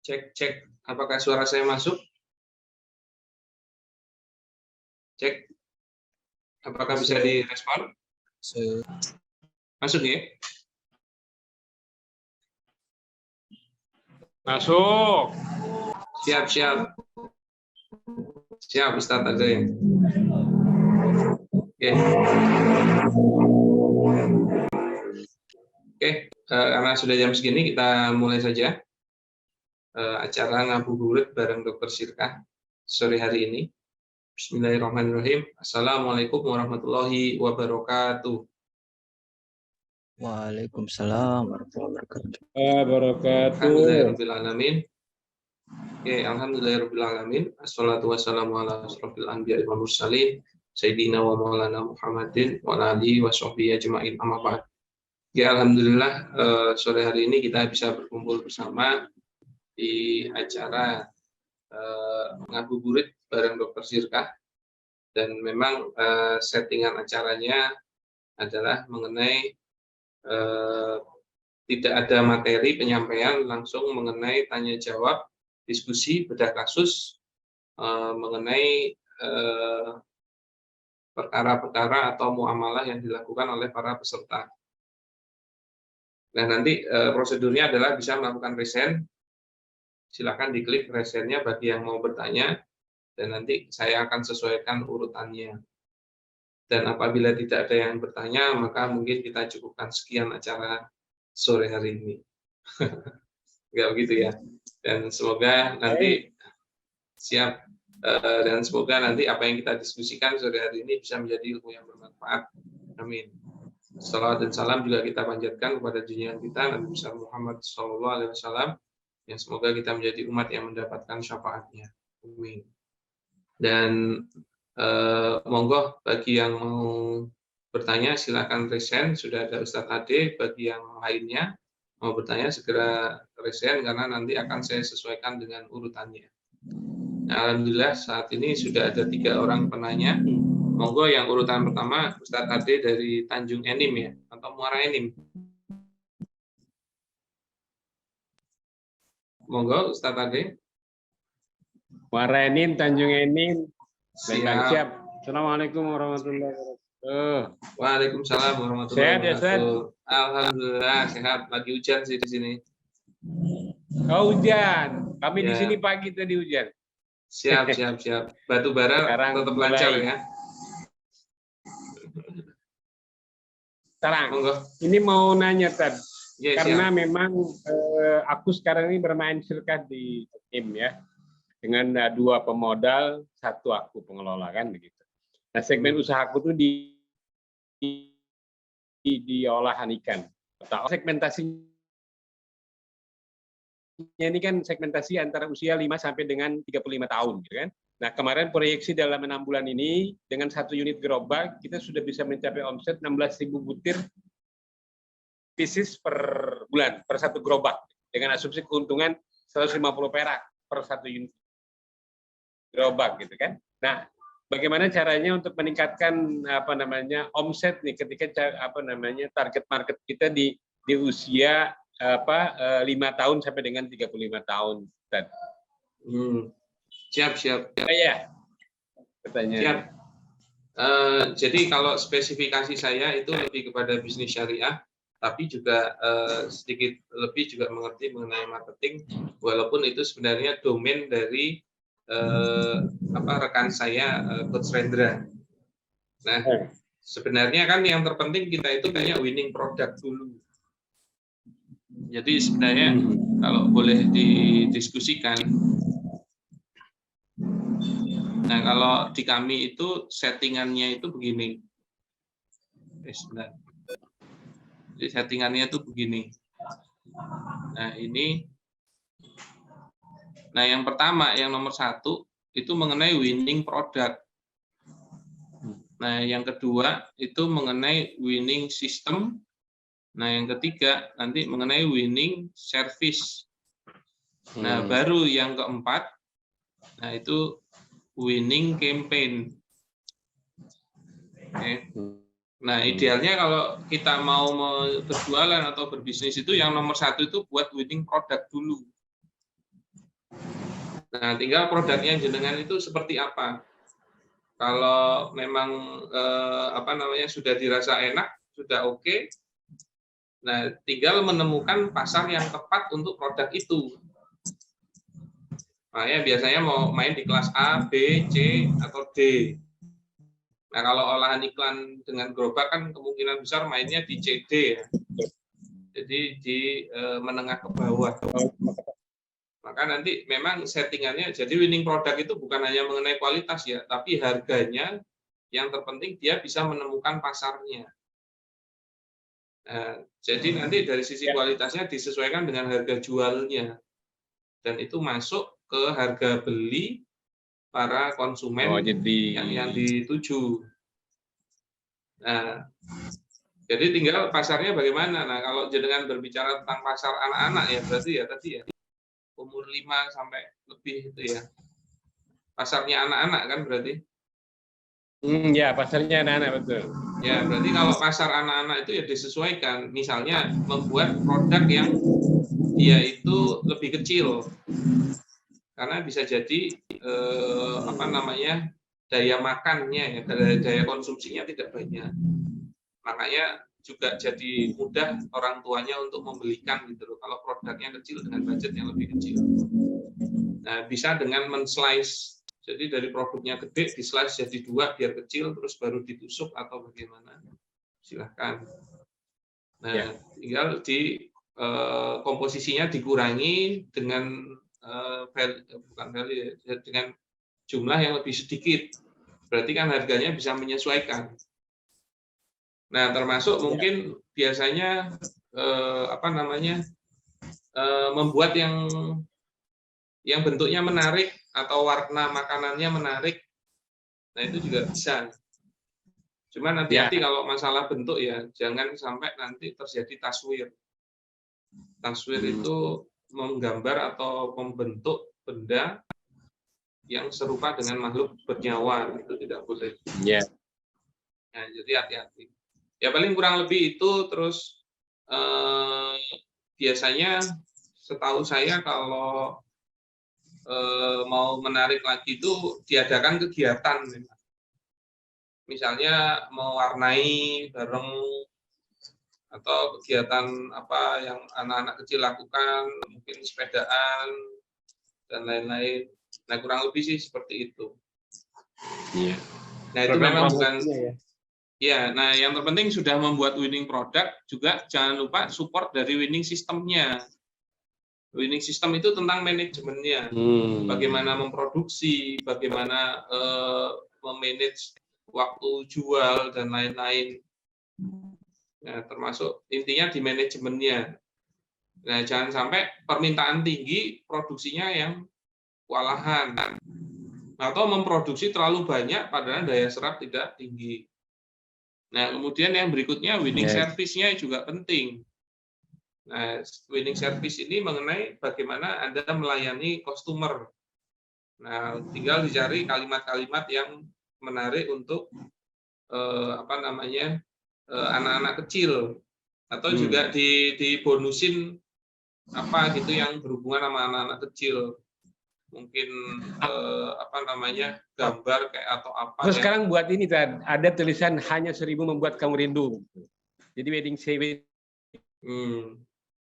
Cek, cek. Apakah suara saya masuk? Cek. Apakah bisa direspon? Masuk ya? Masuk. Siap, siap. Siap, Ustadz ada ya. Oke. Oke, karena sudah jam segini kita mulai saja acara ngabuburit bareng Dr. Sirkah sore hari ini. Bismillahirrahmanirrahim. Assalamualaikum warahmatullahi wabarakatuh. Waalaikumsalam warahmatullahi wabarakatuh. Alhamdulillahirrahmanirrahim. Oke, alhamdulillahirrahmanirrahim. Assalatu wassalamu ala asrofil anbiya'i wal mursalin sayyidina wa maulana Muhammadin wa ala alihi wa sahbihi ajma'in, amma ba'd. Ya, alhamdulillah sore hari ini kita bisa berkumpul bersama di acara ngabuburit bareng Dr. Sirkah, dan memang settingan acaranya adalah mengenai tidak ada materi penyampaian, langsung mengenai tanya jawab, diskusi, bedah kasus mengenai perkara-perkara atau muamalah yang dilakukan oleh para peserta. Nah, nanti prosedurnya adalah bisa melakukan resen. Silakan diklik resennya bagi yang mau bertanya, dan nanti saya akan sesuaikan urutannya. Dan apabila tidak ada yang bertanya, maka mungkin kita cukupkan sekian acara sore hari ini. Enggak begitu ya. Dan semoga nanti siap, dan semoga nanti apa yang kita diskusikan sore hari ini bisa menjadi ilmu yang bermanfaat. Amin. Salawat dan salam juga kita panjatkan kepada junjungan kita Nabi besar Muhammad SAW, yang semoga kita menjadi umat yang mendapatkan syafaatnya. Amin. Dan monggo bagi yang mau bertanya silakan resen, sudah ada Ustadz Ade. Bagi yang lainnya mau bertanya segera resen, karena nanti akan saya sesuaikan dengan urutannya. Nah, alhamdulillah saat ini sudah ada 3 orang penanya. Monggo yang urutan pertama Ustadz Ade dari Tanjung Enim ya, atau Muara Enim. Monggo Ustadz Ade. Muara Enim, Tanjung Enim. Siap. Assalamualaikum warahmatullahi wabarakatuh. Waalaikumsalam warahmatullahi Sehat ya, wabarakatuh. Alhamdulillah sehat. Lagi hujan sih di sini. Oh, hujan. Kami di Ya. sini pagi tadi hujan. Siap, siap, siap. Batu bara Sekarang tetap mulai. lancar ya. Sekarang, Monggo. ini mau nanya Tad, Ya, karena siap. memang aku sekarang ini bermain Sirkah di tim ya, dengan 2 pemodal, 1 aku pengelola kan begitu. Nah, segmen usahaku tuh di olahan ikan. Segmentasinya ini kan segmentasi antara usia 5 sampai dengan 35 tahun, gitu kan. Nah, kemarin proyeksi dalam 6 bulan ini dengan 1 unit gerobak kita sudah bisa mencapai omset 16.000 butir pieces per bulan per 1 gerobak, dengan asumsi keuntungan 150 perak per 1 unit gerobak, gitu kan. Nah, bagaimana caranya untuk meningkatkan omset nih ketika target market kita di usia 5 tahun sampai dengan 35 tahun. Siap, siap. Ya, pertanyaan. Siap. Jadi kalau spesifikasi saya itu lebih kepada bisnis syariah, tapi juga sedikit lebih juga mengerti mengenai marketing, walaupun itu sebenarnya domain dari rekan saya, Coach Rendra. Nah, sebenarnya kan yang terpenting kita itu punya winning product dulu. Jadi sebenarnya kalau boleh didiskusikan, nah kalau di kami itu settingannya itu begini. Jadi settingannya itu begini. Nah ini, nah yang pertama, yang nomor 1 itu mengenai winning product. Nah yang kedua itu mengenai winning system. Nah yang ketiga nanti mengenai winning service. Nah baru yang keempat, nah itu winning campaign. Oke. Nah idealnya kalau kita mau berjualan atau berbisnis itu yang nomor 1 itu buat winning product dulu. Nah, tinggal produknya jenengan itu seperti apa. Kalau memang sudah dirasa enak, sudah oke. Nah, tinggal menemukan pasar yang tepat untuk produk itu. Makanya biasanya mau main di kelas A, B, C, atau D. Nah, kalau olahan iklan dengan gerobak kan kemungkinan besar mainnya di C, D ya. Jadi di menengah ke bawah. Maka nanti memang settingannya, jadi winning product itu bukan hanya mengenai kualitas ya, tapi harganya yang terpenting dia bisa menemukan pasarnya. Nah, jadi nanti dari sisi kualitasnya disesuaikan dengan harga jualnya. Dan itu masuk ke harga beli para konsumen yang dituju. Nah, jadi tinggal pasarnya bagaimana. Nah, kalau jenengan berbicara tentang pasar anak-anak ya berarti ya tadi ya umur 5 sampai lebih itu ya. Pasarnya anak-anak kan berarti. Ya, pasarnya anak-anak betul. Ya, berarti kalau pasar anak-anak itu ya disesuaikan. Misalnya membuat produk yang dia itu lebih kecil. Karena bisa jadi daya makannya ya, daya konsumsinya tidak banyak. Makanya juga jadi mudah orang tuanya untuk membelikan gitu loh. Kalau produknya kecil dengan budget yang lebih kecil. Nah, bisa dengan men-slice. Jadi dari produknya gede di-slice jadi 2 biar kecil terus baru ditusuk atau bagaimana. Silahkan. Nah, tinggal di komposisinya dikurangi dengan dengan jumlah yang lebih sedikit. Berarti kan harganya bisa menyesuaikan. Nah, termasuk mungkin biasanya membuat yang bentuknya menarik atau warna makanannya menarik. Nah, itu juga bisa. Cuma hati-hati kalau masalah bentuk ya, jangan sampai nanti terjadi taswir. Taswir itu menggambar atau membentuk benda yang serupa dengan makhluk bernyawa, itu tidak boleh. Nah, jadi hati-hati. Ya paling kurang lebih itu. Terus biasanya setahu saya kalau mau menarik lagi itu diadakan kegiatan. Misalnya mewarnai bareng atau kegiatan apa yang anak-anak kecil lakukan, mungkin sepedaan dan lain-lain. Nah, kurang lebih sih seperti itu. Iya. Nah, itu memang bukan ya. Nah, yang terpenting sudah membuat winning product, juga jangan lupa support dari winning system-nya. Winning system itu tentang manajemennya, bagaimana memproduksi, bagaimana memanage waktu jual dan lain-lain. Nah, termasuk intinya di manajemennya. Nah, jangan sampai permintaan tinggi, produksinya yang kewalahan, atau memproduksi terlalu banyak padahal daya serap tidak tinggi. Nah, kemudian yang berikutnya winning service-nya juga penting. Nah, winning service ini mengenai bagaimana Anda melayani customer. Nah, tinggal dicari kalimat-kalimat yang menarik untuk anak-anak kecil, atau juga dibonusin apa gitu yang berhubungan sama anak-anak kecil. Mungkin gambar kayak atau apa. Terus sekarang buat ini ada tulisan hanya 1000 membuat kamu rindu. Jadi wedding saving.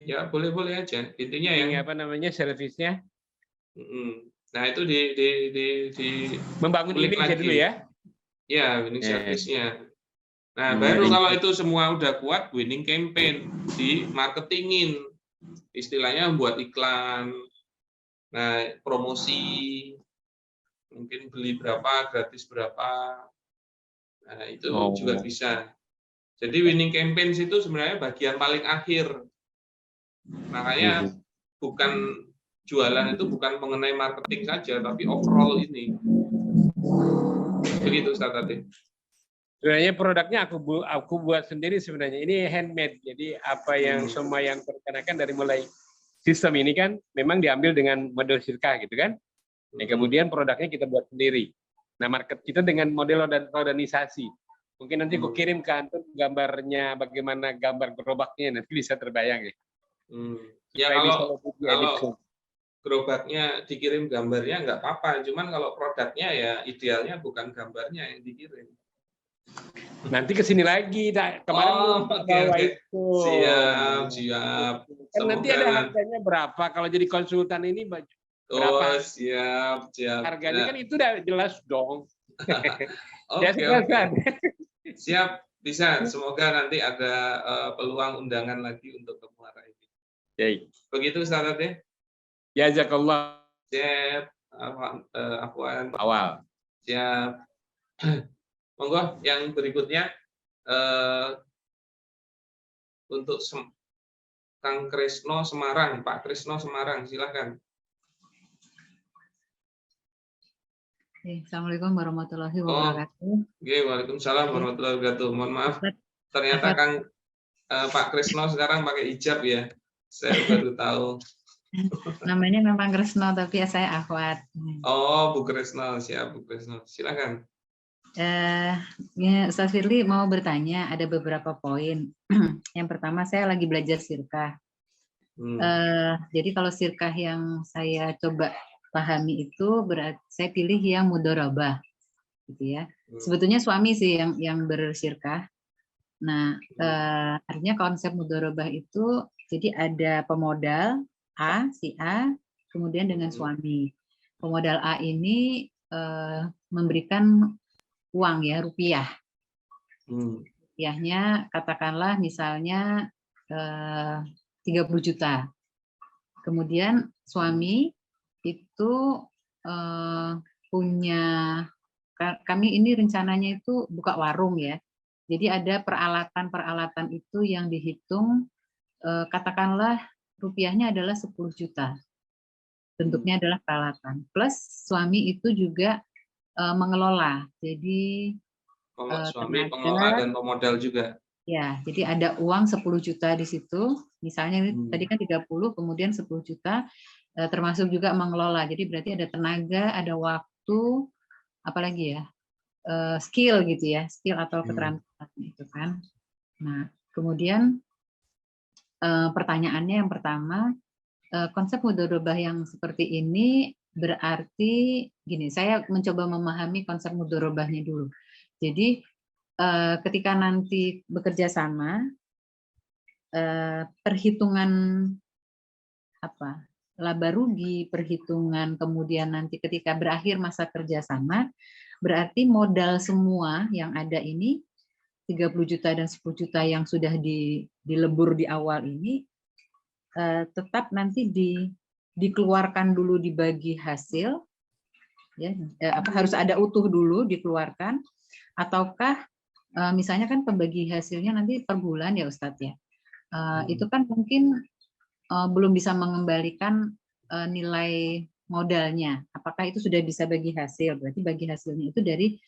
Ya boleh aja. Intinya yang servisnya. Nah, itu di membangun image dulu ya. Ya, winning service-nya. Nah, baru kalau itu semua udah kuat, winning campaign, di marketingin. Istilahnya buat iklan. Nah, promosi, mungkin beli berapa, gratis berapa. Nah, itu juga bisa. Jadi winning campaign itu sebenarnya bagian paling akhir. Makanya bukan jualan itu bukan mengenai marketing saja, tapi overall ini. Begitu, Ustaz tadi. Sebenarnya produknya aku buat sendiri sebenarnya. Ini handmade. Jadi apa yang semua yang terkenakan dari mulai sistem ini kan memang diambil dengan model Sirka gitu kan. Nah, kemudian produknya kita buat sendiri. Nah, market kita dengan model organisasi. Mungkin nanti aku kirim ke antum gambarnya, bagaimana gambar gerobaknya, nanti bisa terbayang ya. Ya, gerobaknya dikirim gambarnya nggak apa-apa, cuman kalau produknya ya idealnya bukan gambarnya yang dikirim. Nanti ke sini lagi. Kemarin Oke, bawa oke. itu. Siap. Kan nanti ada Semoga. harganya berapa kalau jadi konsultan ini berapa? Oh, siap. Harganya Nah, kan itu udah jelas dong. oke. Jelas. Siap, bisa. Semoga nanti ada peluang undangan lagi untuk ke Muara ini. Oke. Begitu Ustaz ya? Jazakallah. Siap. Afwan. Awal. Siap. Monggo yang berikutnya untuk Kang Krisno Semarang, Pak Krisno Semarang, silakan. Assalamualaikum warahmatullahi wabarakatuh. Oke, waalaikumsalam warahmatullahi wabarakatuh. Mohon maaf, ternyata Kang Pak Krisno sekarang pakai hijab ya. Saya baru tahu. Namanya memang Krisno tapi ya saya Ahwat. Oh, Bu Krisno, siap Bu Krisno. Silakan. Ya, Ustaz Firly mau bertanya, ada beberapa poin. Yang pertama, saya lagi belajar sirkah. Jadi kalau sirkah yang saya coba pahami itu berarti saya pilih yang mudharabah, gitu ya. Sebetulnya suami sih yang bersirkah. Nah, artinya konsep mudharabah itu jadi ada pemodal si A, kemudian dengan suami. Pemodal A ini memberikan uang ya, rupiah. Rupiahnya katakanlah misalnya 30 juta. Kemudian suami itu punya, kami ini rencananya itu buka warung ya. Jadi ada peralatan-peralatan itu yang dihitung, katakanlah rupiahnya adalah 10 juta. Bentuknya adalah peralatan. Plus suami itu juga mengelola. Jadi suami pengelola dan pemodal juga. Ya, jadi ada uang 10 juta di situ. Misalnya tadi kan 30, kemudian 10 juta termasuk juga mengelola. Jadi berarti ada tenaga, ada waktu, apalagi ya? Skill gitu ya, skill atau keterampilan itu kan. Nah, kemudian pertanyaannya yang pertama, konsep mudharabah yang seperti ini berarti gini, saya mencoba memahami konsep mudharabahnya dulu. Jadi ketika nanti bekerja sama, perhitungan laba rugi, perhitungan kemudian nanti ketika berakhir masa kerjasama, berarti modal semua yang ada ini 30 juta dan 10 juta yang sudah dilebur di awal ini tetap nanti dikeluarkan dulu, dibagi hasil, ya, harus ada utuh dulu dikeluarkan, ataukah misalnya kan pembagi hasilnya nanti per bulan ya Ustadz ya, itu kan mungkin belum bisa mengembalikan nilai modalnya. Apakah itu sudah bisa bagi hasil? Berarti bagi hasilnya itu dari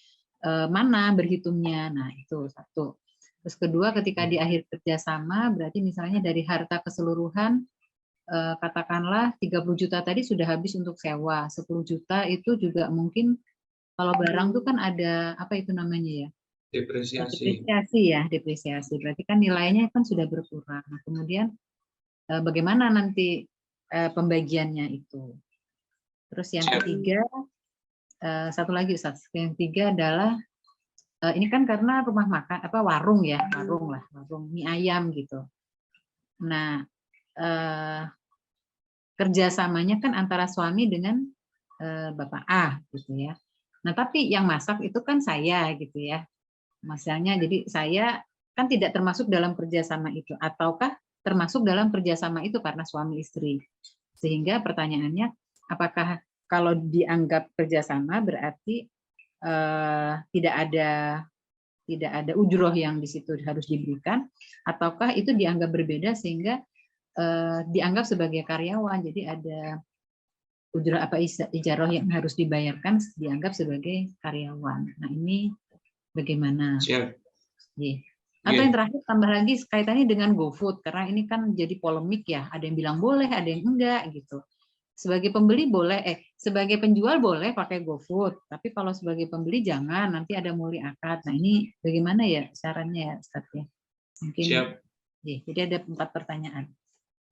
mana berhitungnya? Nah itu satu. Terus kedua, ketika di akhir kerjasama, berarti misalnya dari harta keseluruhan, katakanlah 30 juta tadi sudah habis untuk sewa, 10 juta itu juga mungkin kalau barang itu kan ada apa itu namanya ya? Depresiasi. Berarti kan nilainya kan sudah berkurang. Nah, kemudian bagaimana nanti pembagiannya itu? Terus yang ketiga, satu lagi Ustaz. Yang ketiga adalah ini kan karena rumah makan warung ya, warung mie ayam gitu. Nah, kerjasamanya kan antara suami dengan Bapak A gitu ya. Nah, tapi yang masak itu kan saya gitu ya. Masalahnya jadi saya kan tidak termasuk dalam kerjasama itu, ataukah termasuk dalam kerjasama itu karena suami istri. Sehingga pertanyaannya, apakah kalau dianggap kerjasama berarti tidak ada ujroh yang di situ harus diberikan, ataukah itu dianggap berbeda sehingga dianggap sebagai karyawan, jadi ada ujroh ijaroh yang harus dibayarkan dianggap sebagai karyawan. Nah ini bagaimana? Siap. Atau yang terakhir tambah lagi kaitannya dengan GoFood, karena ini kan jadi polemik ya, ada yang bilang boleh, ada yang enggak gitu. Sebagai pembeli boleh, sebagai penjual boleh pakai GoFood, tapi kalau sebagai pembeli jangan, nanti ada muli akad. Nah ini bagaimana ya sarannya ya Ustaz ya? Mungkin. Siap. Jadi ada 4 pertanyaan.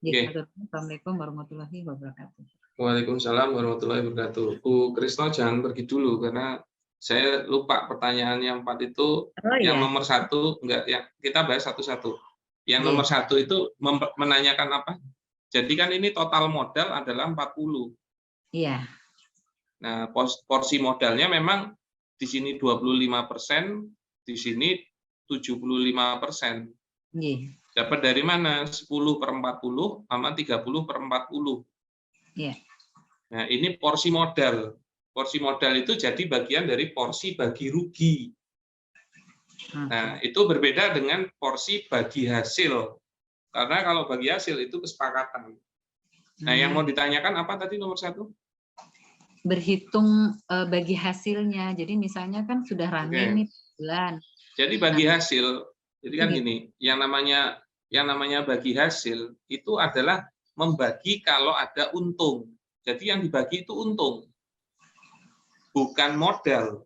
Oke. Assalamualaikum warahmatullahi wabarakatuh. Waalaikumsalam warahmatullahi wabarakatuh. Bu Krisno jangan pergi dulu karena saya lupa pertanyaan yang 4 itu. Oh Yang ya, nomor 1 enggak, ya kita bahas satu-satu. Yang Iya. nomor 1 itu menanyakan apa? Jadi kan ini total modal adalah 40. iya, Nah, porsi modalnya memang di sini 25%, di sini 75%. iya, Dapat dari mana? 10/40 sama 30/40. iya. Nah, ini porsi modal. Porsi modal itu jadi bagian dari porsi bagi rugi. Nah, itu berbeda dengan porsi bagi hasil. Karena kalau bagi hasil itu kesepakatan. Nah, yang mau ditanyakan apa tadi nomor 1? Berhitung bagi hasilnya. Jadi misalnya kan sudah running Oke. nih bulan. Jadi bagi Nah, hasil, jadi kan Iya. gini, yang namanya bagi hasil itu adalah membagi kalau ada untung. Jadi yang dibagi itu untung, bukan modal.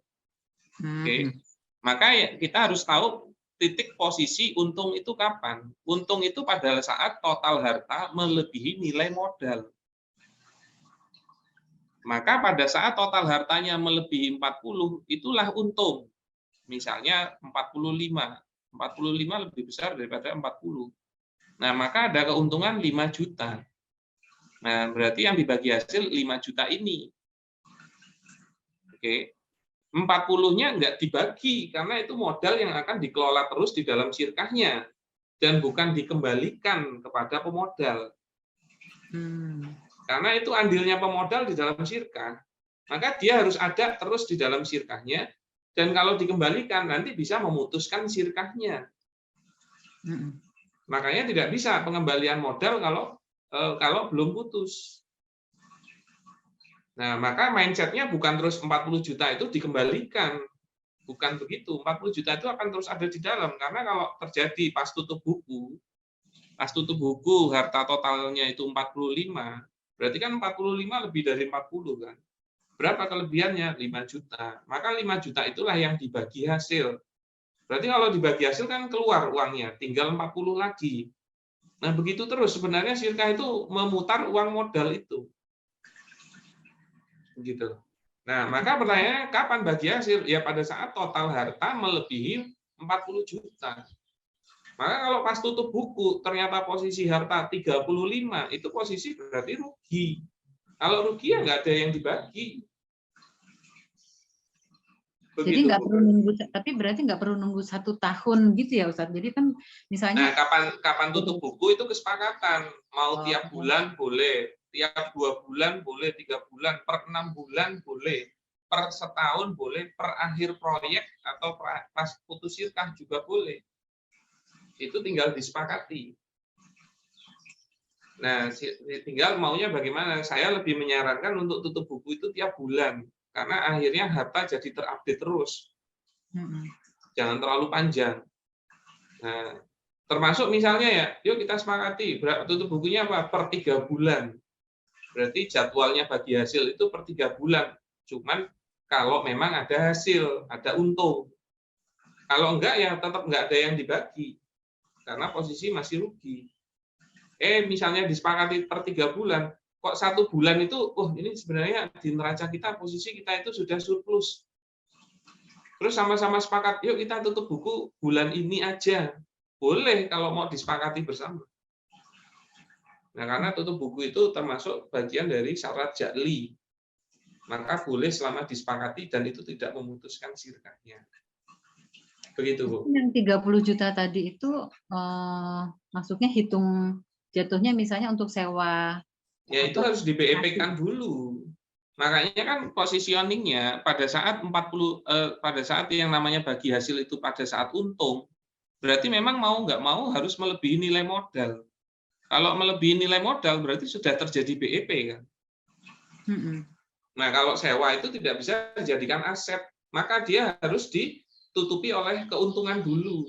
Oke. Maka kita harus tahu titik posisi untung itu kapan. Untung itu pada saat total harta melebihi nilai modal. Maka pada saat total hartanya melebihi 40, itulah untung. Misalnya 45. 45 lebih besar daripada 40. Nah, maka ada keuntungan 5 juta. Nah, berarti yang dibagi hasil 5 juta ini. Oke. 40-nya enggak dibagi karena itu modal yang akan dikelola terus di dalam sirkahnya dan bukan dikembalikan kepada pemodal. Karena itu andilnya pemodal di dalam sirkah, maka dia harus ada terus di dalam sirkahnya, dan kalau dikembalikan nanti bisa memutuskan sirkahnya. Makanya tidak bisa pengembalian modal kalau belum putus. Nah, maka mindset-nya bukan terus 40 juta itu dikembalikan. Bukan begitu. 40 juta itu akan terus ada di dalam. Karena kalau terjadi pas tutup buku harta totalnya itu 45, berarti kan 45 lebih dari 40 kan. Berapa kelebihannya? 5 juta. Maka 5 juta itulah yang dibagi hasil. Berarti kalau dibagi hasil kan keluar uangnya, tinggal 40 lagi. Nah, begitu terus sebenarnya sirkah itu memutar uang modal itu. Gitu. Nah, maka pertanyaannya kapan bagi hasil? Ya pada saat total harta melebihi 40 juta. Maka kalau pas tutup buku ternyata posisi harta 35, itu posisi berarti rugi. Kalau rugi ya nggak ada yang dibagi. Begitu. Jadi nggak perlu nunggu, tapi berarti nggak perlu nunggu 1 tahun gitu ya Ustadz. Jadi kan misalnya. Nah, kapan tutup buku itu kesepakatan. Mau tiap bulan boleh, tiap 2 bulan boleh, 3 bulan, per 6 bulan boleh, per setahun boleh, per akhir proyek atau pas putus sirkah juga boleh. Itu tinggal disepakati. Nah, tinggal maunya bagaimana. Saya lebih menyarankan untuk tutup buku itu tiap bulan. Karena akhirnya harta jadi terupdate terus. Jangan terlalu panjang. Nah, termasuk misalnya ya, yuk kita sepakati, tutup bukunya apa? Per 3 bulan. Berarti jadwalnya bagi hasil itu per 3 bulan. Cuman kalau memang ada hasil, ada untung. Kalau enggak ya tetap enggak ada yang dibagi. Karena posisi masih rugi. Misalnya disepakati per 3 bulan, kok 1 bulan itu, ini sebenarnya di neraca kita, posisi kita itu sudah surplus. Terus sama-sama sepakat, yuk kita tutup buku bulan ini aja. Boleh kalau mau disepakati bersama. Nah, karena tutup buku itu termasuk bagian dari syarat ja'li. Maka boleh selama disepakati dan itu tidak memutuskan sirkahnya. Begitu, Bu. Yang 30 juta tadi itu maksudnya hitung jatuhnya misalnya untuk sewa. Ya itu harus di BEP-kan dulu. Makanya kan positioningnya pada saat pada saat yang namanya bagi hasil itu pada saat untung, berarti memang mau nggak mau harus melebihi nilai modal. Kalau melebihi nilai modal berarti sudah terjadi BEP kan. Nah kalau sewa itu tidak bisa dijadikan aset, maka dia harus ditutupi oleh keuntungan dulu.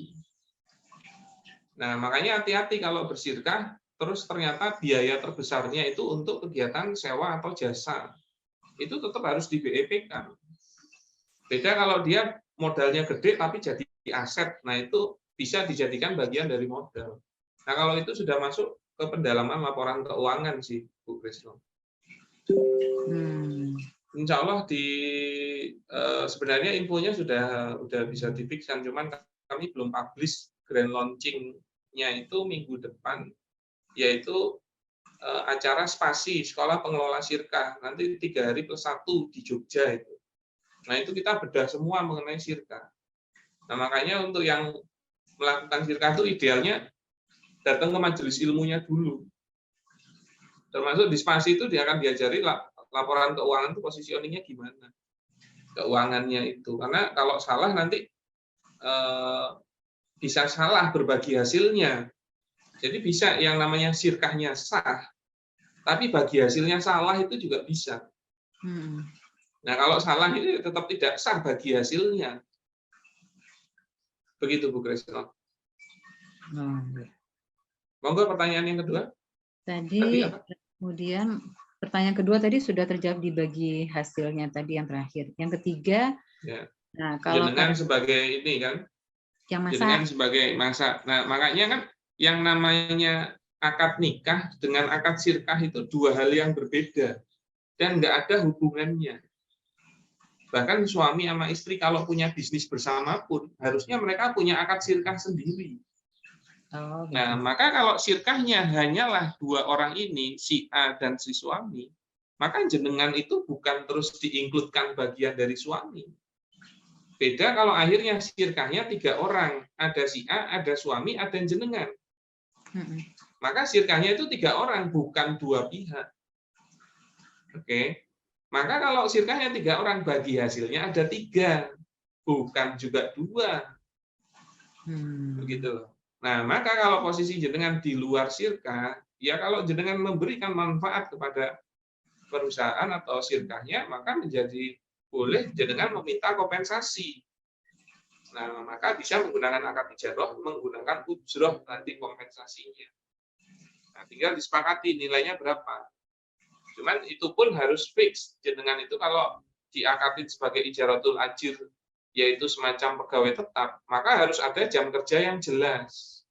Nah makanya hati-hati kalau bersirkah, terus ternyata biaya terbesarnya itu untuk kegiatan sewa atau jasa. Itu tetap harus di BEP-kan. Beda kalau dia modalnya gede tapi jadi aset, nah itu bisa dijadikan bagian dari modal. Nah kalau itu sudah masuk ke pendalaman laporan keuangan sih, Bu Krisno. Insya Allah sebenarnya infonya sudah bisa difixkan, cuman kami belum publish grand launching-nya itu minggu depan, yaitu acara Spasi, Sekolah Pengelola Sirka, nanti 3 hari plus 1 di Jogja itu. Nah itu kita bedah semua mengenai Sirka. Nah makanya untuk yang melakukan Sirka itu idealnya datang ke majelis ilmunya dulu. Termasuk di Spasi itu dia akan diajari laporan keuangan itu positioningnya gimana, keuangannya itu. Karena kalau salah nanti bisa salah berbagi hasilnya. Jadi bisa yang namanya sirkahnya sah, tapi bagi hasilnya salah itu juga bisa. Nah kalau salah itu tetap tidak sah bagi hasilnya. Begitu Bu Krisno. Monggo pertanyaan yang kedua. Tadi kemudian pertanyaan kedua tadi sudah terjawab di bagi hasilnya tadi yang terakhir. Yang ketiga, ya. Nah kalau jenengan sebagai ini kan, yang jenengan sebagai masa. Nah makanya kan yang namanya akad nikah dengan akad sirkah itu dua hal yang berbeda dan nggak ada hubungannya. Bahkan suami sama istri kalau punya bisnis bersama pun harusnya mereka punya akad sirkah sendiri. Nah, maka kalau sirkahnya hanyalah dua orang ini, si A dan si suami, maka jenengan itu bukan terus diinkludkan bagian dari suami. Beda kalau akhirnya sirkahnya 3 orang, ada si A, ada suami, ada jenengan. Maka sirkahnya itu 3 orang, bukan 2 pihak. Oke. Maka kalau sirkahnya 3 orang, bagi hasilnya ada 3, bukan juga 2. Begitu. Nah, maka kalau posisi jenengan di luar sirkah, ya kalau jenengan memberikan manfaat kepada perusahaan atau sirkahnya, maka menjadi boleh jenengan meminta kompensasi. Nah, maka bisa menggunakan akad ijarah, menggunakan ujroh nanti kompensasinya. Nah, tinggal disepakati nilainya berapa. Cuman itu pun harus fix. Jenengan itu kalau diakadin sebagai ijaratul ajir, yaitu semacam pegawai tetap, maka harus ada jam kerja yang jelas.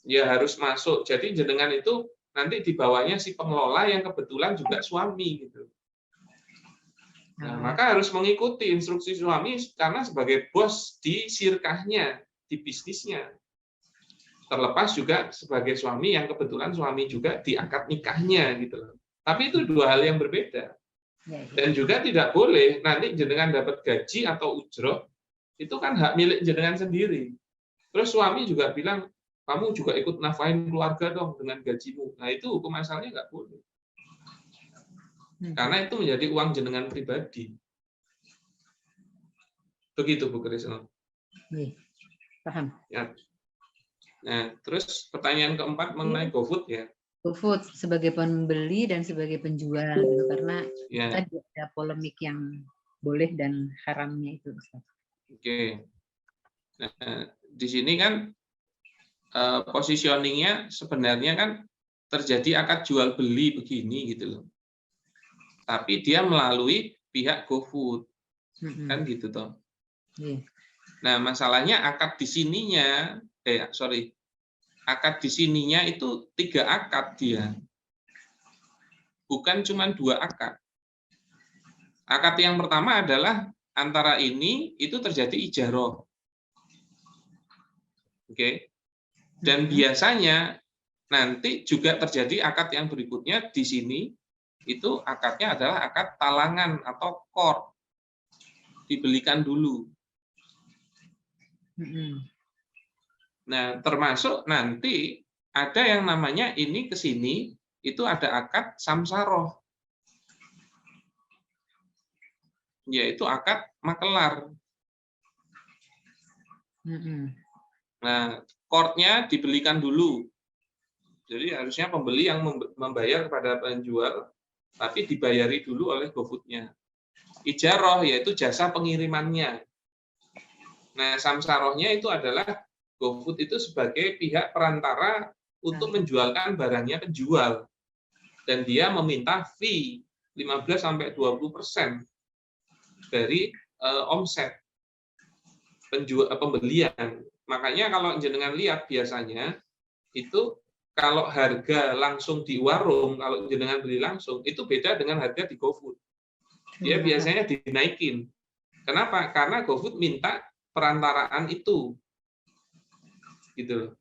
Ya harus masuk. Jadi jenengan itu nanti di bawahnya si pengelola yang kebetulan juga suami gitu. Nah, maka harus mengikuti instruksi suami karena sebagai bos di sirkahnya, di bisnisnya. Terlepas juga sebagai suami yang kebetulan suami juga di akad nikahnya gitu. Tapi itu dua hal yang berbeda. Dan juga tidak boleh nanti jenengan dapat gaji atau ujroh, itu kan hak milik jenengan sendiri. Terus suami juga bilang, kamu juga ikut nafahin keluarga dong dengan gajimu. Nah itu hukum asalnya nggak boleh. Karena itu menjadi uang jenengan pribadi. Begitu Bu Krisno. Paham. Ya. Nah, terus pertanyaan keempat mengenai GoFood ya. GoFood sebagai pembeli dan sebagai penjual gitu, karena ya. Tadi ada polemik yang boleh dan haramnya itu. Oke. Nah, di sini kan positioningnya sebenarnya kan terjadi akad jual beli begini gitu loh. Tapi dia melalui pihak GoFood, kan gitu toh. Nah masalahnya akad di sininya, akad di sininya itu 3 akad dia, bukan cuma 2 akad. Akad yang pertama adalah antara ini itu terjadi ijarah, oke. Dan biasanya nanti juga terjadi akad yang berikutnya di sini. Itu akadnya adalah akad talangan atau qard, dibelikan dulu. Nah, termasuk nanti ada yang namanya ini ke sini, itu ada akad samsaroh, yaitu akad makelar. Nah, qardnya dibelikan dulu. Jadi harusnya pembeli yang membayar kepada penjual, tapi dibayari dulu oleh GoFood-nya. Ijarah yaitu jasa pengirimannya. Nah, samsarohnya itu adalah GoFood itu sebagai pihak perantara untuk menjualkan barangnya penjual. Dan dia meminta fee 15-20% dari omset pembelian. Makanya kalau jenengan lihat biasanya itu kalau harga langsung di warung, kalau jenengan beli langsung, itu beda dengan harga di GoFood. Dia biasanya dinaikin. Kenapa? Karena GoFood minta perantaraan itu. Gitu.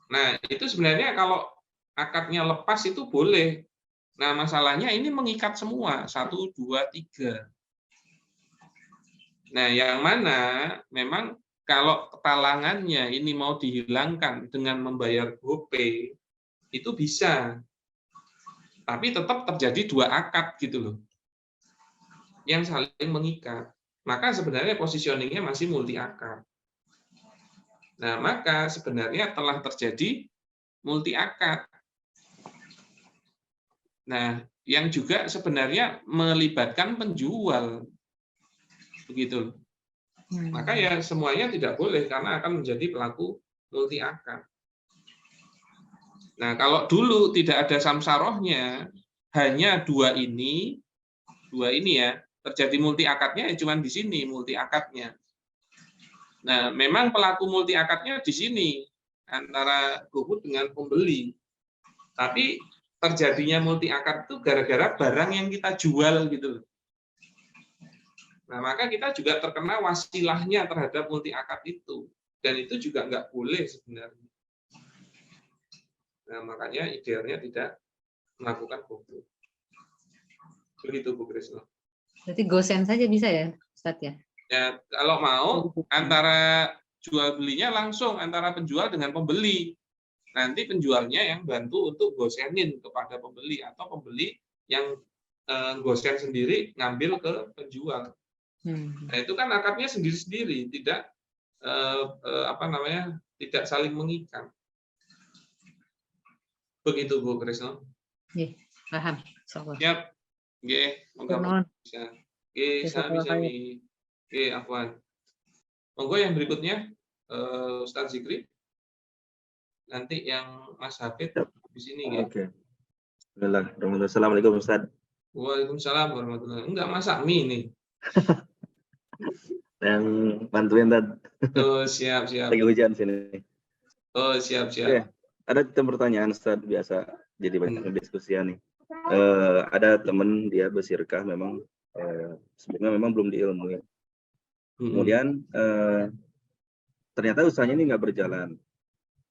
Nah, itu sebenarnya kalau akadnya lepas itu boleh. Nah, masalahnya ini mengikat semua, 1, 2, 3. Nah, yang mana memang kalau talangannya ini mau dihilangkan dengan membayar GoPay, itu bisa. Tapi tetap terjadi 2 akad gitu loh. Yang saling mengikat. Maka sebenarnya positioningnya masih multi akad. Nah, maka sebenarnya telah terjadi multi akad. Nah, yang juga sebenarnya melibatkan penjual. Begitu. Maka ya semuanya tidak boleh karena akan menjadi pelaku multi akad. Nah, kalau dulu tidak ada samsarohnya, hanya dua ini ya, terjadi multi akadnya cuma di sini multi akadnya. Nah, memang pelaku multi akadnya di sini antara GoFood dengan pembeli. Tapi terjadinya multi akad itu gara-gara barang yang kita jual gitu. Nah, maka kita juga terkena wasilahnya terhadap multi akad itu. Dan itu juga nggak boleh sebenarnya. Nah, makanya idealnya tidak melakukan GoFood. Begitu, Bu Krisno. Berarti gosen saja bisa ya, Ustadz ya? Ya, kalau mau antara jual belinya langsung antara penjual dengan pembeli. Nanti penjualnya yang bantu untuk gosenin kepada pembeli atau pembeli yang gosen sendiri ngambil ke penjual. Nah, itu kan akadnya sendiri-sendiri, tidak tidak saling mengikat. Begitu, Bu Krisno. Iya, paham. Siap. Nggih, monggo bisa. Nggih, sami-sami. Nggih, afwan. Monggo yang berikutnya Ustaz Zikri. Nanti yang Mas Hafid di sini nggih. Oke. Bismillahirrahmanirrahim. Assalamualaikum Ustaz. Waalaikumsalam warahmatullahi wabarakatuh. Enggak masak mie nih. Yang bantuin Tad. Oh, siap. Lagi hujan sini. Oh, siap. Oke. Ada pertanyaan Ustaz, biasa jadi banyak diskusian nih. Ada teman dia bersirkah memang sebelumnya memang belum diilmui. Kemudian ternyata usahanya ini nggak berjalan.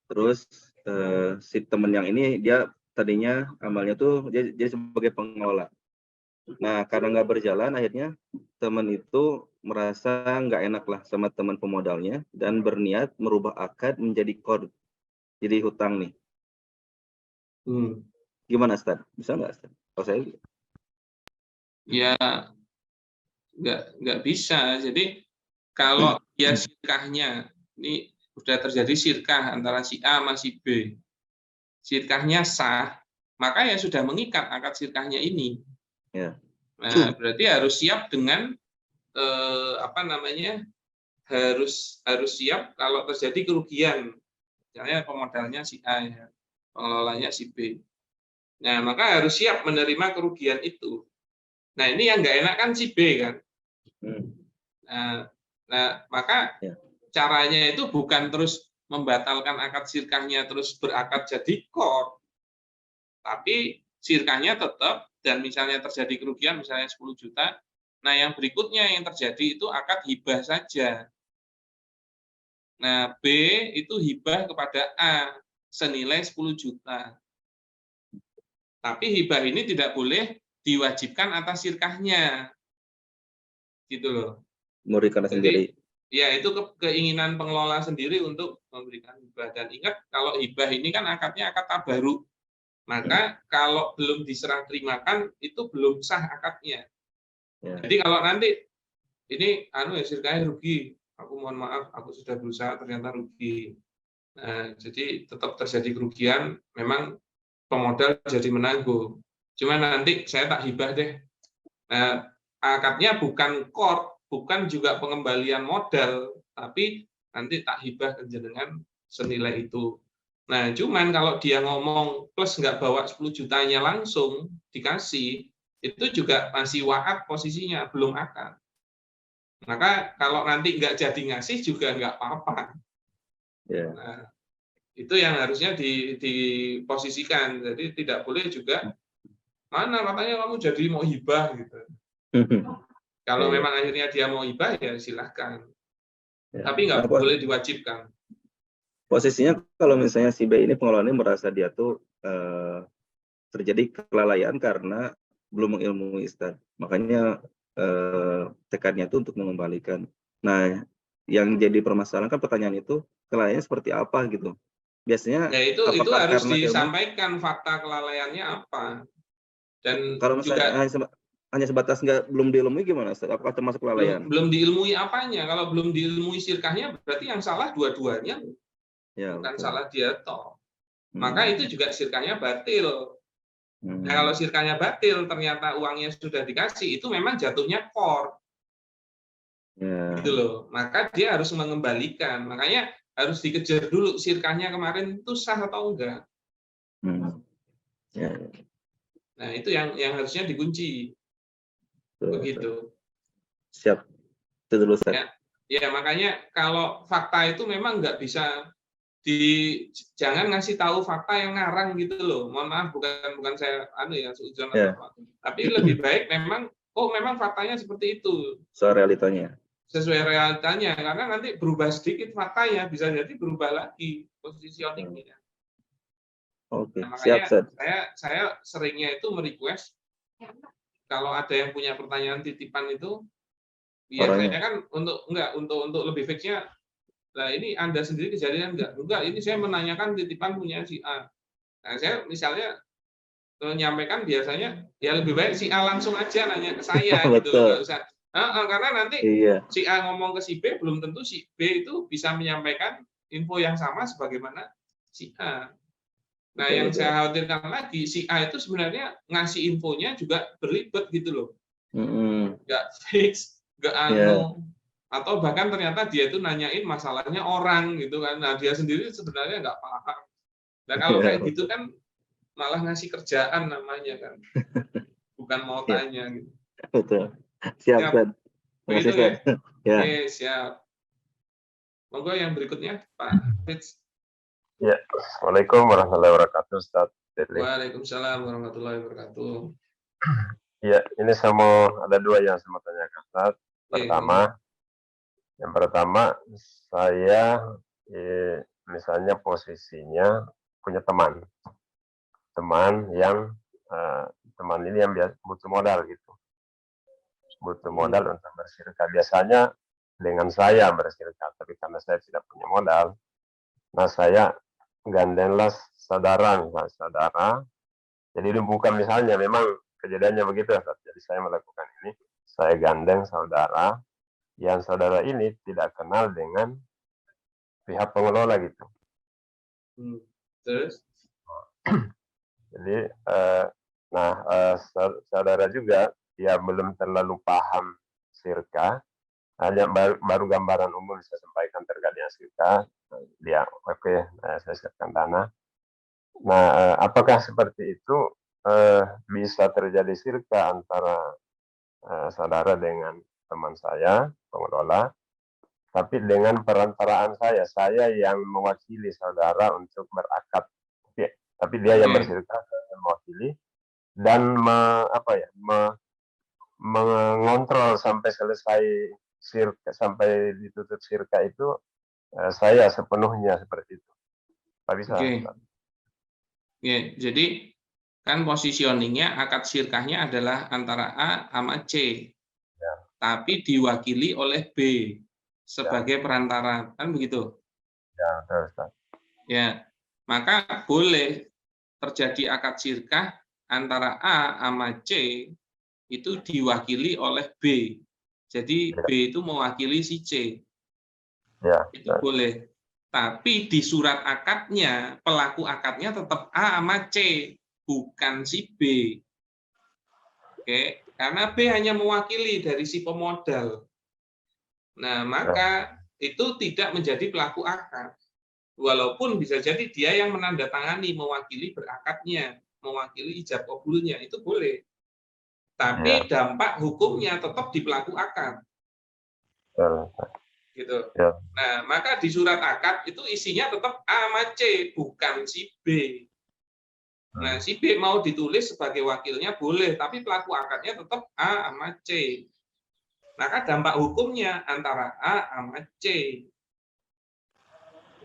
Terus si teman yang ini dia tadinya amalnya tuh dia sebagai pengelola. Nah, karena nggak berjalan, akhirnya teman itu merasa nggak enak lah sama teman pemodalnya dan berniat merubah akad menjadi qard. Jadi hutang nih. Gimana Ustaz? Bisa nggak Ustaz? Kalau saya ya nggak bisa. Jadi kalau dia sirkahnya ini sudah terjadi sirkah antara si A sama si B, sirkahnya sah, maka ya sudah mengikat akad sirkahnya ini. Ya. Nah, berarti harus siap dengan harus siap kalau terjadi kerugian. Misalnya pemodalnya si A, ya, pengelolanya si B. Nah, maka harus siap menerima kerugian itu. Nah, ini yang nggak enak kan si B kan. Nah, maka caranya itu bukan terus membatalkan akad sirkahnya terus berakad jadi qard. Tapi sirkahnya tetap dan misalnya terjadi kerugian misalnya 10 juta. Nah, yang berikutnya yang terjadi itu akad hibah saja. Nah, B itu hibah kepada A senilai 10 juta. Tapi hibah ini tidak boleh diwajibkan atas sirkahnya. Gitu loh. memberikan sendiri. Ya, itu keinginan pengelola sendiri untuk memberikan hibah. Dan ingat, kalau hibah ini kan akadnya akad tabaruk. Maka kalau belum diserah terimakan, itu belum sah akadnya. Ya. Jadi kalau nanti, ini sirkahnya rugi, aku mohon maaf, aku sudah berusaha ternyata rugi. Nah, jadi tetap terjadi kerugian, memang pemodal jadi menanggung. Cuma nanti saya tak hibah deh. Nah, akadnya bukan qard, bukan juga pengembalian modal, tapi nanti tak hibah ke jenengan senilai itu. Nah, cuman kalau dia ngomong plus nggak bawa 10 jutanya langsung dikasih, itu juga masih wa'ad posisinya, belum akad. Maka kalau nanti nggak jadi ngasih juga nggak apa-apa. Yeah. Nah, Itu yang harusnya diposisikan. Jadi tidak boleh juga mana katanya kamu jadi mau hibah gitu. Kalau Iya. memang akhirnya dia mau hibah ya silahkan. Ya. Tapi nggak Nah, boleh diwajibkan. posisinya kalau misalnya si B ini pengelolanya merasa dia tuh terjadi kelalaian karena belum mengilmui Ustaz. Makanya tekadnya itu untuk mengembalikan. Nah, yang jadi permasalahan kan pertanyaan itu kelalaiannya seperti apa gitu. Biasanya Ya itu apakah harus karena ilmu? disampaikan fakta kelalaiannya apa. Dan Kalau misalnya juga hanya sebatas belum diilmui gimana Ustaz? Apakah termasuk kelalaian? belum diilmui apanya. Kalau belum diilmui sirkahnya berarti yang salah dua-duanya, Ya, bukan betul. salah dia toh. Maka itu juga sirkahnya batil. Nah, kalau sirkahnya batil, ternyata uangnya sudah dikasih, itu memang jatuhnya kor. Ya. Gitu loh. Maka dia harus mengembalikan. Makanya harus dikejar dulu sirkahnya kemarin itu sah atau enggak. Ya. Nah, itu yang harusnya dikunci. Begitu. Siap. Itu dulu Ustaz. Ya, makanya kalau fakta itu memang nggak bisa jangan ngasih tahu fakta yang ngarang gitu loh. Mohon maaf, bukan saya suudzon atau apa. Tapi lebih baik memang faktanya seperti itu. Soal realitanya. Sesuai realitanya, karena nanti berubah sedikit faktanya bisa jadi berubah lagi positioningnya. Oke, Nah, siap makanya Ustaz. saya seringnya itu merequest kalau ada yang punya pertanyaan titipan itu biasanya kan untuk lebih fixnya. Nah, ini Anda sendiri kejadian enggak, ini saya menanyakan titipan punya si A. Nah, saya misalnya menyampaikan biasanya ya lebih baik si A langsung aja nanya ke saya gitu loh, nggak usah. Karena nanti si A ngomong ke si B belum tentu si B itu bisa menyampaikan info yang sama sebagaimana si A. Nah, yang saya khawatirkan lagi si A itu sebenarnya ngasih infonya juga berlibat gitu loh. Nggak fix, nggak atau bahkan ternyata dia itu nanyain masalahnya orang gitu kan. Nah, dia sendiri sebenarnya nggak paham. Nah, kalau kayak gitu kan malah ngasih kerjaan namanya kan. Bukan mau tanya gitu. Betul. Siap, Ustaz. Begitu Makasih, ya. Ya. Oke, siap. Monggo yang berikutnya, Pak Fitz. Ya, Assalamualaikum warahmatullahi wabarakatuh, Ustaz. Waalaikumsalam warahmatullahi wabarakatuh. Ya, ini ada dua yang saya mau tanyakan, Ustaz. Yang pertama, saya misalnya posisinya punya teman yang teman ini yang butuh modal gitu, butuh modal untuk bersirkat. Biasanya dengan saya bersirkat, tapi karena saya tidak punya modal, nah saya gandenglah saudara. Jadi bukan misalnya memang kejadiannya begitu, Ustaz. Jadi saya melakukan ini, saya gandeng saudara. Yang saudara ini tidak kenal dengan pihak pengelola gitu. Terus? Jadi, saudara juga dia belum terlalu paham sirka. Hanya baru gambaran umum saya sampaikan terkait dengan sirka. Dia saya siapkan dana. Nah, apakah seperti itu bisa terjadi sirka antara saudara dengan teman saya, pengelola, tapi dengan perantaraan saya yang mewakili saudara untuk berakad, tapi dia yang bersirkat mewakili dan mengontrol sampai selesai sirka, sampai ditutup sirka itu saya sepenuhnya seperti itu. Bisa. Ya, jadi kan positioningnya akad sirkahnya adalah antara A sama C. Tapi diwakili oleh B sebagai perantara, kan begitu? Ya, maka boleh terjadi akad sirkah antara A sama C itu diwakili oleh B. Jadi B itu mewakili si C. Itu boleh. Tapi di surat akadnya, pelaku akadnya tetap A sama C, bukan si B. Oke. Karena B hanya mewakili dari si pemodal. Nah, maka itu tidak menjadi pelaku akad. Walaupun bisa jadi dia yang menandatangani, mewakili berakadnya, mewakili ijab kabulnya, itu boleh. Tapi dampak hukumnya tetap di pelaku akad. gitu. Ya. Nah, maka di surat akad itu isinya tetap A sama C, bukan si B. Nah, si B mau ditulis sebagai wakilnya boleh, tapi pelaku akadnya tetap A sama C. Maka dampak hukumnya antara A sama C.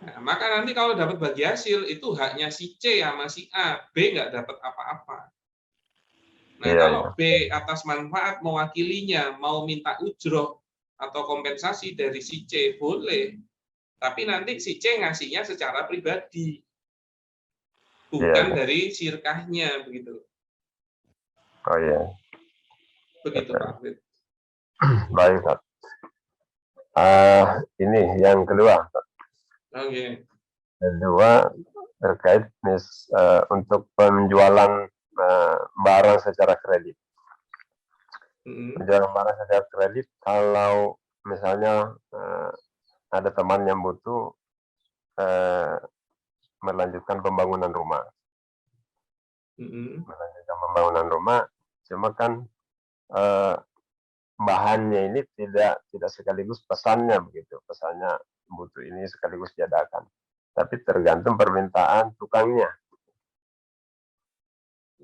Nah, maka nanti kalau dapat bagi hasil itu haknya si C sama si A, B nggak dapat apa-apa. Nah, Iya, kalau B atas manfaat mewakilinya mau minta ujroh atau kompensasi dari si C boleh, tapi nanti si C ngasihnya secara pribadi, bukan Iya. dari sirkahnya begitu. Oh iya, Begitu Pak Afid. baik Pak. Ini yang kedua. Oke. Kedua terkait untuk penjualan barang secara kredit. Penjualan barang secara kredit, kalau misalnya ada teman yang butuh melanjutkan pembangunan rumah. Melanjutkan pembangunan rumah, cuma kan bahannya ini tidak sekaligus pesannya begitu. Pesannya butuh ini sekaligus diadakan. Tapi tergantung permintaan tukangnya.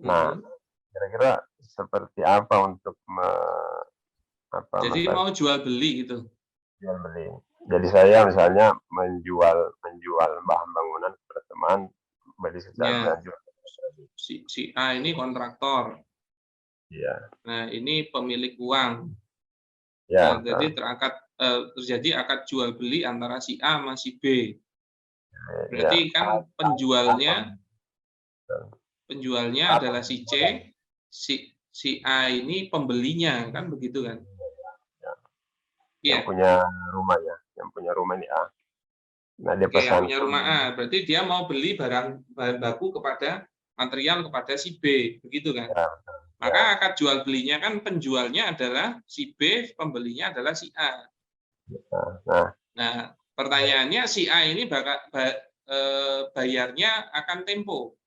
Nah, kira-kira seperti apa untuk jadi mau jual beli gitu. Jual beli. Jadi saya misalnya menjual bahan bangunan kepada teman, beli secara lanjut. Si A ini kontraktor. Iya. Nah, ini pemilik uang. Ya. Nah, jadi terjadi akad jual beli antara si A sama si B. Berarti kan penjualnya adalah si C, si A ini pembelinya, kan begitu kan? Yang punya rumah ya, yang punya rumah ini A. Nah, dia yang punya rumah A, berarti dia mau beli bahan baku material kepada si B, begitu kan? Ya. Maka akad jual belinya kan penjualnya adalah si B, pembelinya adalah si A. Nah, pertanyaannya si A ini bayarnya akan tempo.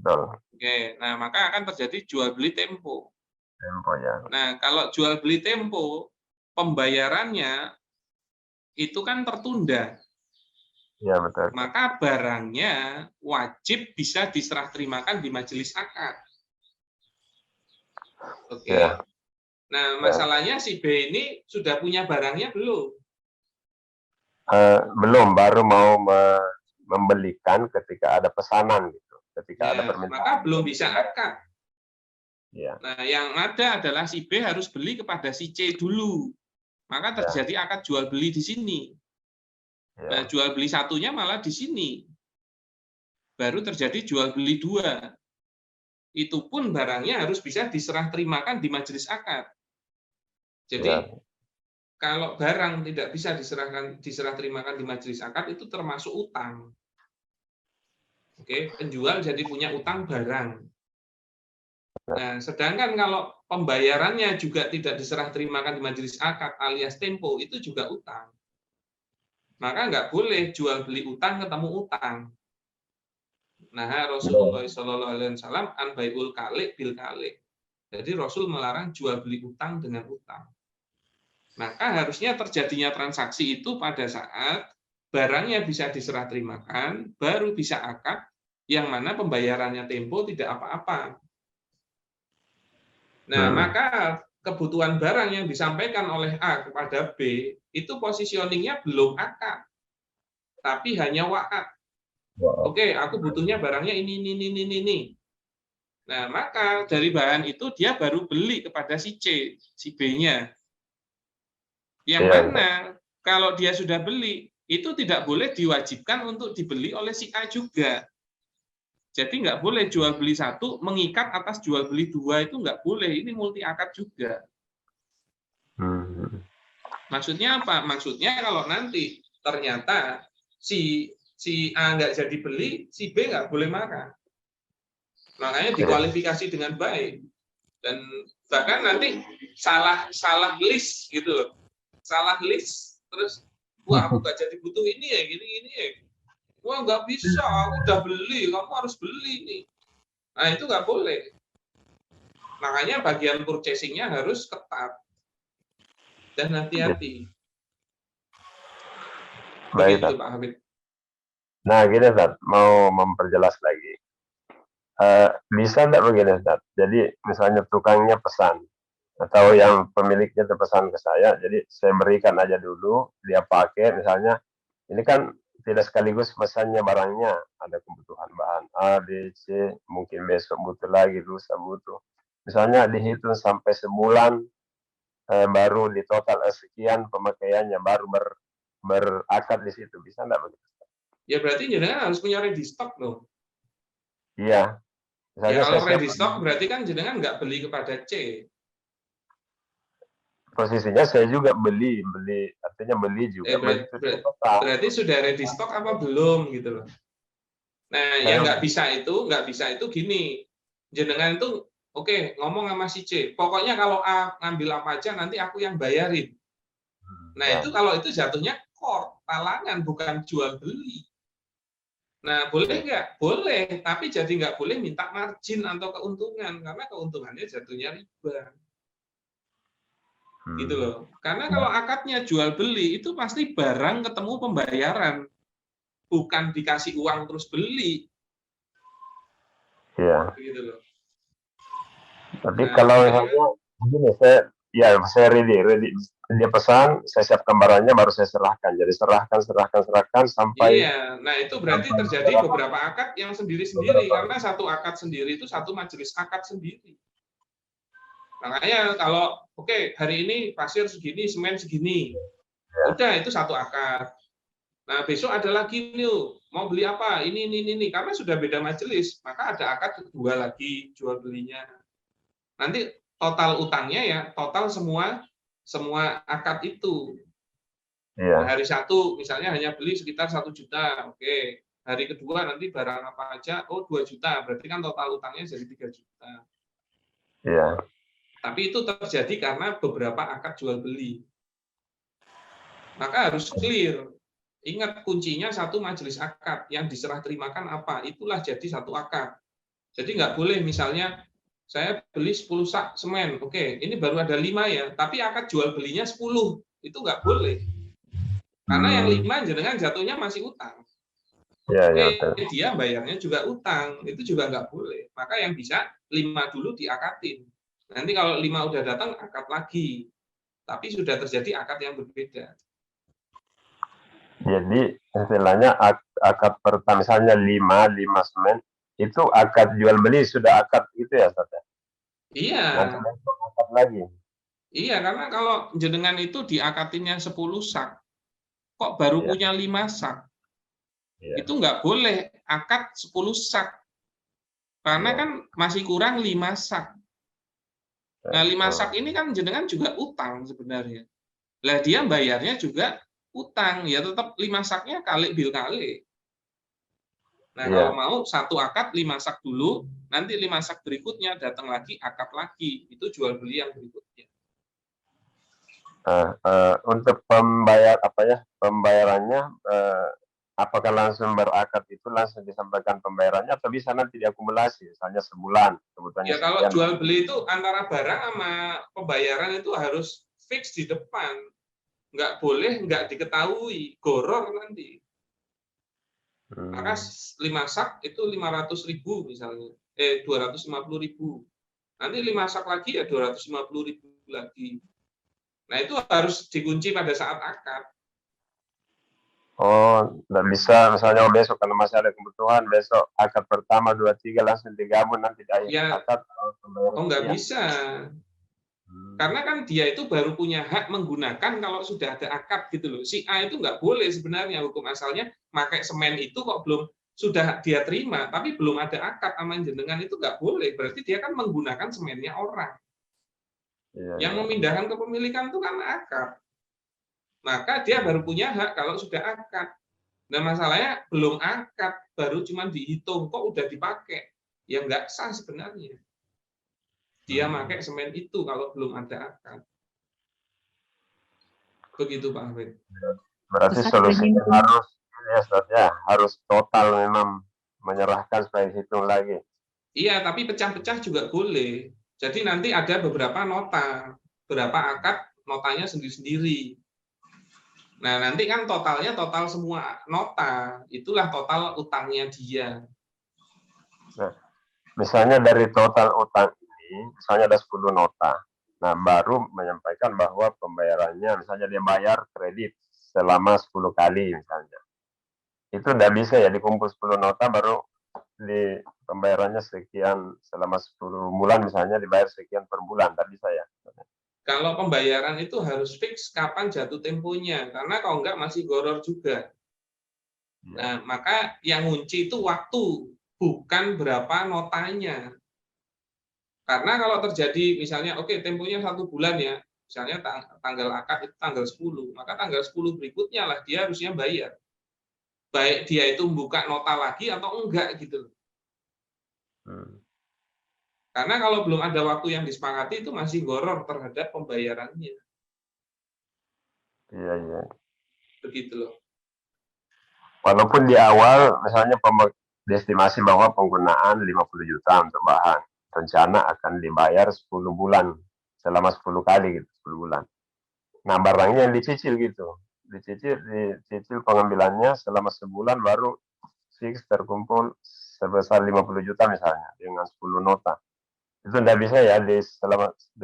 Betul. Oke, nah maka akan terjadi jual beli tempo. Tempo ya. Nah, kalau jual beli tempo, pembayarannya itu kan tertunda. Ya, betul. Maka barangnya wajib bisa diserah terimakan di majelis akad. Oke. Ya. Nah, masalahnya si B ini sudah punya barangnya belum? Belum, baru mau membelikan ketika ada pesanan gitu. Ketika ada permintaan. Maka belum bisa akad. Ya. Nah, yang ada adalah si B harus beli kepada si C dulu. Maka terjadi akad jual beli di sini. Nah, jual beli satunya malah di sini. Baru terjadi jual beli dua. Itu pun barangnya harus bisa diserah terimakan di majelis akad. Jadi, kalau barang tidak bisa diserah terimakan di majelis akad, itu termasuk utang. Oke, penjual jadi punya utang barang. Nah, sedangkan kalau pembayarannya juga tidak diserah terimakan di majelis akad alias tempo, itu juga utang. Maka nggak boleh jual beli utang ketemu utang. Nah, Rasulullah SAW an bai'ul kalik bil kalik. Jadi Rasul melarang jual beli utang dengan utang. Maka harusnya terjadinya transaksi itu pada saat barangnya bisa diserah terimakan, baru bisa akad, yang mana pembayarannya tempo tidak apa-apa. Nah, maka kebutuhan barang yang disampaikan oleh A kepada B, itu positioningnya belum akad, tapi hanya wa'ad. Oke, aku butuhnya barangnya ini. Nah, maka dari bahan itu dia baru beli kepada si C, si B-nya. Yang mana kalau dia sudah beli, itu tidak boleh diwajibkan untuk dibeli oleh si A juga. Jadi nggak boleh jual beli satu mengikat atas jual beli dua, itu nggak boleh. Ini multi akad juga. Maksudnya apa? Maksudnya kalau nanti ternyata si A nggak jadi beli, si B nggak boleh marah. Makanya dikualifikasi dengan baik. Dan bahkan nanti salah list gitu loh. Salah list, terus wah aku nggak jadi butuh ini ya, gini ya. Wah nggak bisa, aku udah beli, kamu harus beli nih. Nah itu nggak boleh. Makanya bagian purchasing-nya harus ketat dan hati-hati. Baik, Begitu Ustaz. Pak Habib. Nah, gini Ustaz, mau memperjelas lagi. Bisa enggak begini Ustaz? Jadi misalnya tukangnya pesan atau yang pemiliknya terpesan ke saya, jadi saya berikan aja dulu, dia pakai misalnya, ini kan tidak sekaligus pesannya barangnya, ada kebutuhan bahan A, B, C, mungkin besok butuh lagi, lusa butuh. Misalnya dihitung sampai sebulan, baru di total sekian pemakaiannya, baru berakad di situ, bisa enggak begitu? Ya berarti jenengan harus punya ready stock loh. Iya. Ya Misalnya kalau saya ready stock berarti kan jenengan nggak beli kepada C. posisinya saya juga beli artinya beli juga Berarti sudah ready stock apa belum gitu loh. Nah, yang nggak bisa itu gini, jenengan itu oke, ngomong sama si C, pokoknya kalau A ngambil apa aja nanti aku yang bayarin. Nah ya. itu kalau itu jatuhnya talangan, bukan jual beli. Nah boleh nggak? Boleh, tapi jadi nggak boleh minta margin atau keuntungan, karena keuntungannya jatuhnya riba. Gitu loh. Karena kalau akadnya jual beli itu pasti barang ketemu pembayaran, bukan dikasih uang terus beli. Iya. Gitu loh. Tapi Nah, kalau makanya misalnya begini, saya ready. Dia pesan, saya siapkan barangnya, baru saya serahkan. Jadi serahkan sampai. iya, nah itu berarti terjadi beberapa akad yang sendiri-sendiri, karena satu akad sendiri itu satu majelis akad sendiri. Makanya kalau oke, hari ini pasir segini, semen segini, udah itu satu akad. Nah besok ada lagi nih, mau beli apa? Ini, karena sudah beda majelis, maka ada akad kedua lagi jual belinya. Nanti total utangnya ya, total semua akad itu. Iya. Nah, hari satu misalnya hanya beli sekitar 1 juta, oke. Hari kedua nanti barang apa aja, oh 2 juta, berarti kan total utangnya jadi 3 juta. Iya. Tapi itu terjadi karena beberapa akad jual beli. Maka harus clear. Ingat kuncinya satu majelis akad, yang diserah terimakan apa, itulah jadi satu akad. Jadi nggak boleh misalnya saya beli 10 sak semen, oke, ini baru ada 5 ya, tapi akad jual belinya 10, itu nggak boleh. Karena yang 5 jenengan jatuhnya masih utang. Dia bayarnya juga utang, itu juga nggak boleh. Maka yang bisa 5 dulu diakatin. Nanti kalau 5 udah datang, akad lagi. Tapi sudah terjadi akad yang berbeda. Jadi istilahnya akad pertama misalnya 5 semen, itu akad jual beli sudah akad itu ya, Ustaz? Iya. Akad lagi. Iya, karena kalau jenengan itu diakatinnya 10 sak, kok baru punya 5 sak? Itu nggak boleh akad 10 sak. Karena kan masih kurang 5 sak. Nah, 5 sak ini kan jenengan juga utang sebenarnya. Lah dia bayarnya juga utang, ya tetap 5 saknya kali bil kali. Nah, kalau mau satu akad 5 sak dulu, nanti 5 sak berikutnya datang lagi akad lagi. Itu jual beli yang berikutnya. Untuk pembayarannya apakah langsung berakad itu langsung disampaikan pembayarannya atau bisa nanti diakumulasi misalnya sebulan kebutuhannya ya kalau sekian. Jual beli itu antara barang sama pembayaran itu harus fix di depan, nggak boleh nggak diketahui, goror nanti. Maka 5 sak itu 500.000 misalnya, 250.000. Nanti 5 sak lagi ya 250.000 lagi. Nah itu harus dikunci pada saat akad. Oh, nggak bisa misalnya besok karena masih ada kebutuhan, besok akad pertama 2, 3 langsung digabung nanti di akhir akad. Oh nggak bisa. Karena kan dia itu baru punya hak menggunakan kalau sudah ada akad gitu loh. Si A itu nggak boleh sebenarnya, hukum asalnya pakai semen itu kok belum sudah dia terima, tapi belum ada akad sama jenengan itu nggak boleh. Berarti dia kan menggunakan semennya orang. Yang memindahkan kepemilikan itu kan akad. Maka dia baru punya hak kalau sudah akad. Nah masalahnya belum akad, baru cuma dihitung kok udah dipakai. Ya nggak sah sebenarnya. Dia pakai semen itu kalau belum ada akad. Begitu Pak Hafid. Berarti solusinya harus total memang menyerahkan supaya dihitung lagi. Iya, tapi pecah-pecah juga boleh. Jadi nanti ada beberapa nota, berapa akad notanya sendiri-sendiri. Nah, nanti kan totalnya total semua nota, itulah total utangnya dia. Nah, misalnya dari total utang ini, misalnya ada 10 nota. Nah, baru menyampaikan bahwa pembayarannya, misalnya dia bayar kredit selama 10 kali misalnya. Itu tidak bisa ya dikumpul 10 nota baru di pembayarannya sekian selama 10 bulan misalnya dibayar sekian per bulan, tidak bisa ya. Kalau pembayaran itu harus fix kapan jatuh temponya, karena kalau enggak masih goror juga. Nah, maka yang ngunci itu waktu, bukan berapa notanya. Karena kalau terjadi misalnya, oke, temponya 1 bulan ya, misalnya tanggal akad itu tanggal 10, maka tanggal 10 berikutnya lah dia harusnya bayar. Baik dia itu buka nota lagi atau enggak gitu. Karena kalau belum ada waktu yang disepakati itu masih goror terhadap pembayarannya. Iya, iya. Begitu loh. Walaupun di awal misalnya diestimasi bahwa penggunaan 50 juta untuk bahan, rencana akan dibayar 10 bulan selama 10 kali gitu, 10 bulan. Nah, barangnya yang dicicil gitu. Dicicil pengambilannya selama sebulan baru fix terkumpul sebesar 50 juta misalnya dengan 10 nota. Itu tidak bisa ya di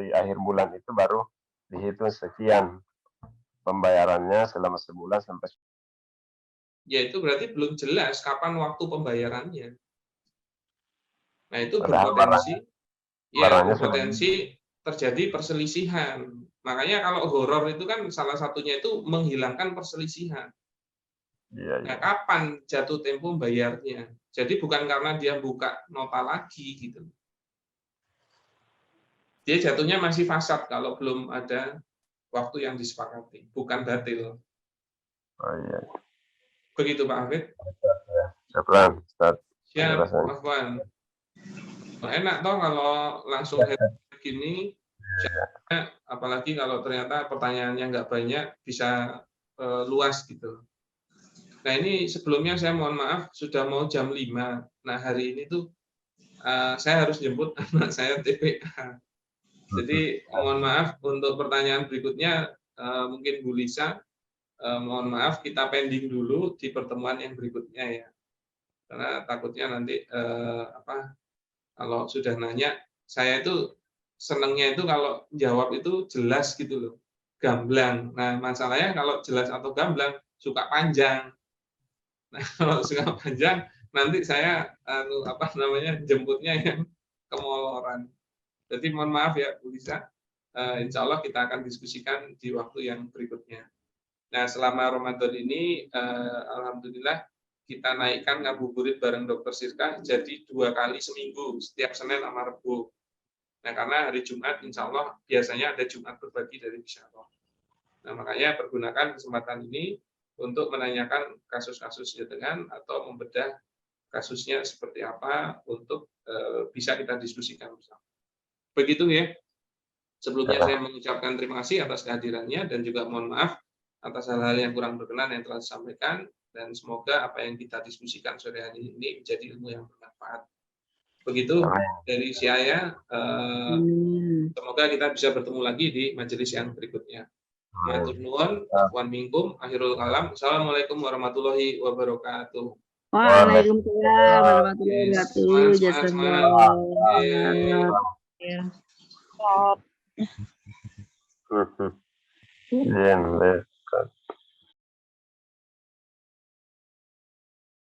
akhir bulan itu baru dihitung sekian pembayarannya selama sebulan sampai. Ya itu berarti belum jelas kapan waktu pembayarannya. Nah itu Padahal berpotensi terjadi perselisihan. Makanya kalau horor itu kan salah satunya itu menghilangkan perselisihan. Iya, Nah, iya. kapan jatuh tempo bayarnya? Jadi bukan karena dia buka nota lagi gitu. Dia jatuhnya masih fasad kalau belum ada waktu yang disepakati, bukan batil. Oh iya. Begitu Pak Hafid. Syukran, Ustaz. Siap, Penjelasannya. Mas Wan. Nah, enak toh kalau langsung gini, apalagi kalau ternyata pertanyaannya nggak banyak, bisa luas gitu. Nah ini sebelumnya saya mohon maaf, sudah mau jam 5. Nah hari ini tuh saya harus jemput anak saya TPA. Jadi mohon maaf untuk pertanyaan berikutnya, mungkin Bu Lisa, mohon maaf kita pending dulu di pertemuan yang berikutnya ya. Karena takutnya nanti kalau sudah nanya, saya itu senangnya itu kalau jawab itu jelas gitu loh, gamblang. Nah masalahnya kalau jelas atau gamblang suka panjang. Nah kalau suka panjang nanti saya jemputnya yang kemoloran. Jadi mohon maaf ya Bu Lisa, insya Allah kita akan diskusikan di waktu yang berikutnya. Nah selama Ramadan ini alhamdulillah kita naikkan ngabuburit bareng Dr. Sirka jadi 2 kali seminggu, setiap Senin sama Rabu. Nah karena hari Jumat insya Allah biasanya ada Jumat berbagi dari Bisyarah. Nah makanya pergunakan kesempatan ini untuk menanyakan kasus-kasus dengan atau membedah kasusnya seperti apa untuk bisa kita diskusikan bersama. Begitu ya. Sebelumnya saya mengucapkan terima kasih atas kehadirannya dan juga mohon maaf atas hal-hal yang kurang berkenan yang telah disampaikan dan semoga apa yang kita diskusikan sore hari ini menjadi ilmu yang bermanfaat. Begitu dari saya. Semoga kita bisa bertemu lagi di majelis yang berikutnya. Matur nuwun, wan minkum, akhirul kalam. Assalamualaikum warahmatullahi wabarakatuh. Waalaikumsalam warahmatullahi wabarakatuh. Jazakallah. Iya,